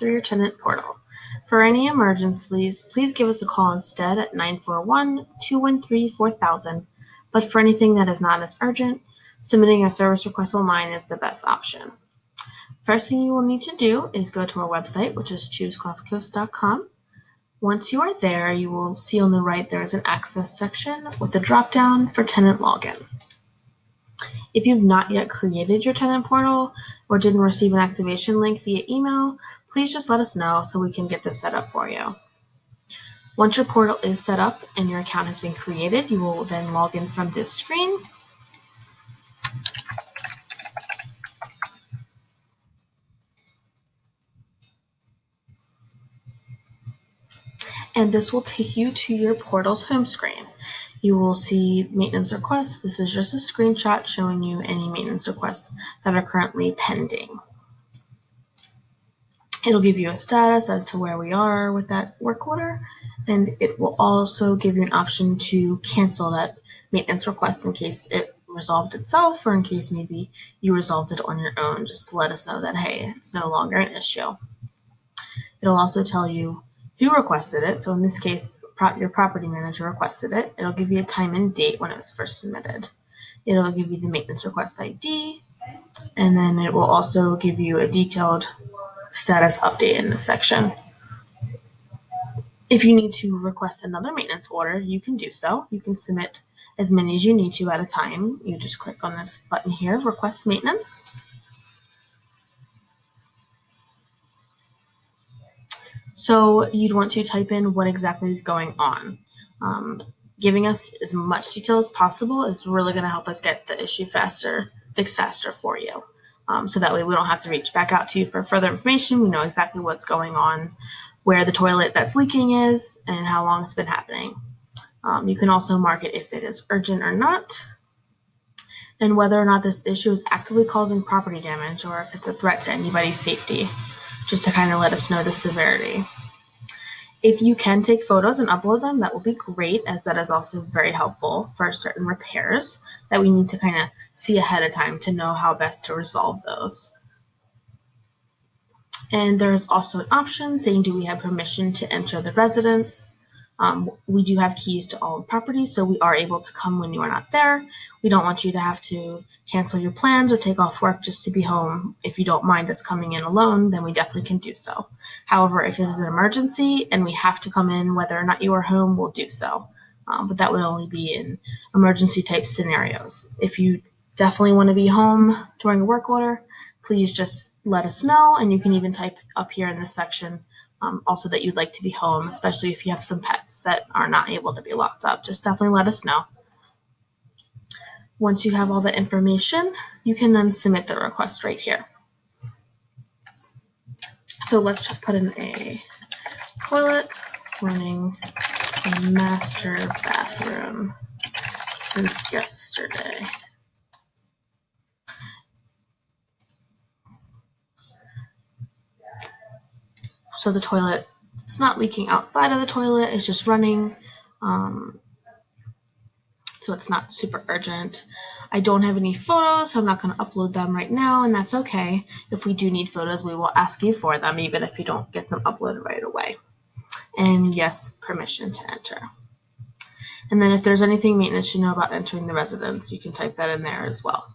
through your tenant portal. For any emergencies, please give us a call instead at 941-213-4000. But for anything that is not as urgent, submitting a service request online is the best option. First thing you will need to do is go to our website, which is choosecoffeecoast.com. Once you are there, you will see on the right there is an access section with a drop-down for tenant login. If you've not yet created your tenant portal or didn't receive an activation link via email, please just let us know so we can get this set up for you. Once your portal is set up and your account has been created, you will then log in from this screen. And this will take you to your portal's home screen. You will see maintenance requests. This is just a screenshot showing you any maintenance requests that are currently pending. It'll give you a status as to where we are with that work order, and it will also give you an option to cancel that maintenance request in case it resolved itself or in case maybe you resolved it on your own, just to let us know that, hey, it's no longer an issue. It'll also tell you who requested it. So in this case, your property manager requested it. It'll give you a time and date when it was first submitted. It'll give you the maintenance request ID, and then it will also give you a detailed status update in this section. If you need to request another maintenance order, you can do so. You can submit as many as you need to at a time. You just click on this button here, Request Maintenance. So you'd want to type in what exactly is going on. Giving us as much detail as possible is really going to help us get the issue fixed faster for you. So that way we don't have to reach back out to you for further information. We know exactly what's going on, where the toilet that's leaking is, and how long it's been happening. You can also mark it if it is urgent or not, and whether or not this issue is actively causing property damage or if it's a threat to anybody's safety, just to kind of let us know the severity. If you can take photos and upload them, that will be great, as that is also very helpful for certain repairs that we need to kind of see ahead of time to know how best to resolve those. And there's also an option saying, do we have permission to enter the residence? We do have keys to all the properties, so we are able to come when you are not there. We don't want you to have to cancel your plans or take off work just to be home. If you don't mind us coming in alone, then we definitely can do so. However, if it is an emergency and we have to come in whether or not you are home, we'll do so. But that would only be in emergency type scenarios. If you definitely want to be home during a work order, please just let us know, and you can even type up here in this section also that you'd like to be home, especially if you have some pets that are not able to be locked up. Just definitely let us know. Once you have all the information, you can then submit the request right here. So let's just put in a toilet running in the master bathroom since yesterday. So the toilet, it's not leaking outside of the toilet, it's just running. So it's not super urgent. I don't have any photos, so I'm not going to upload them right now, and that's okay. If we do need photos, we will ask you for them, even if you don't get them uploaded right away. And yes, permission to enter. And then if there's anything maintenance should know about entering the residence, you can type that in there as well.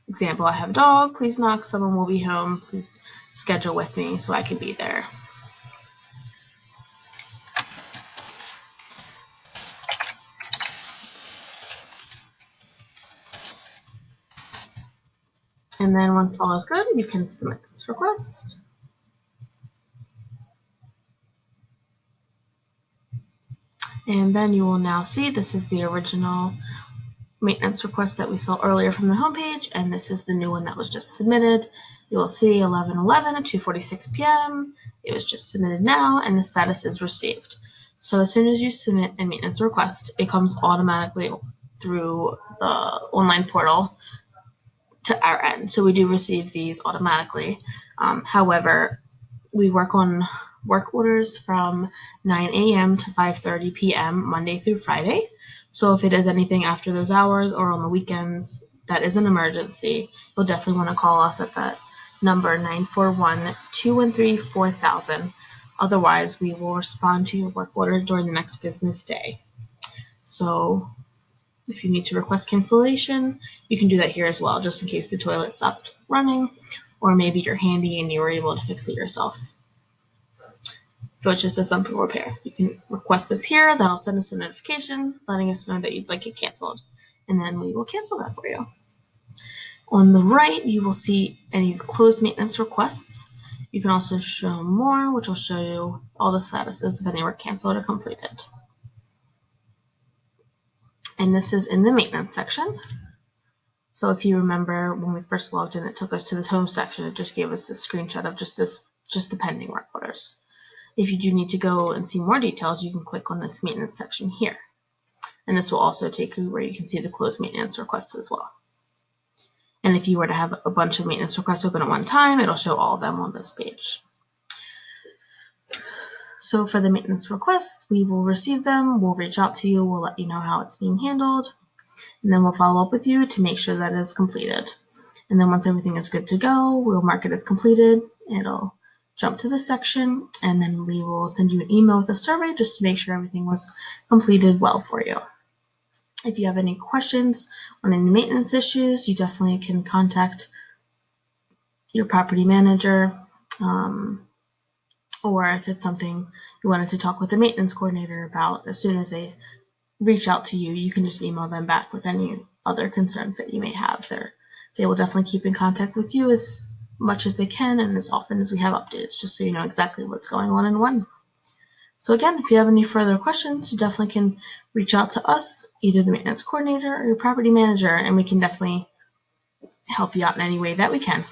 Example, I have a dog, please knock, someone will be home, please schedule with me so I can be there. And then once all is good, you can submit this request. And then you will now see this is the original maintenance request that we saw earlier from the homepage, and this is the new one that was just submitted. You will see 11/11 at 2:46 p.m. It was just submitted now, and the status is received. So as soon as you submit a maintenance request, it comes automatically through the online portal to our end. So we do receive these automatically. However, we work on work orders from 9 a.m. to 5:30 p.m. Monday through Friday. So if it is anything after those hours or on the weekends that is an emergency, you'll definitely want to call us at that number 941-213-4000. Otherwise, we will respond to your work order during the next business day. So if you need to request cancellation, you can do that here as well, just in case the toilet stopped running, or maybe you're handy and you were able to fix it yourself. If it's just a simple repair, you can request this here. That'll send us a notification letting us know that you'd like it canceled, and then we will cancel that for you. On the right, you will see any closed maintenance requests. You can also show more, which will show you all the statuses if any were canceled or completed. And this is in the maintenance section. So if you remember when we first logged in, it took us to the home section. It just gave us the screenshot of just the pending work orders. If you do need to go and see more details, you can click on this maintenance section here. And this will also take you where you can see the closed maintenance requests as well. And if you were to have a bunch of maintenance requests open at one time, it'll show all of them on this page. So for the maintenance requests, we will receive them, we'll reach out to you, we'll let you know how it's being handled, and then we'll follow up with you to make sure that it is completed. And then once everything is good to go, we'll mark it as completed. It'll jump to this section, and then we will send you an email with a survey just to make sure everything was completed well for you. If you have any questions on any maintenance issues, you definitely can contact your property manager, or if it's something you wanted to talk with the maintenance coordinator about, as soon as they reach out to you, you can just email them back with any other concerns that you may have. They will definitely keep in contact with you as much as they can and as often as we have updates, just so you know exactly what's going on and when. So again, if you have any further questions, you definitely can reach out to us, either the maintenance coordinator or your property manager, and we can definitely help you out in any way that we can.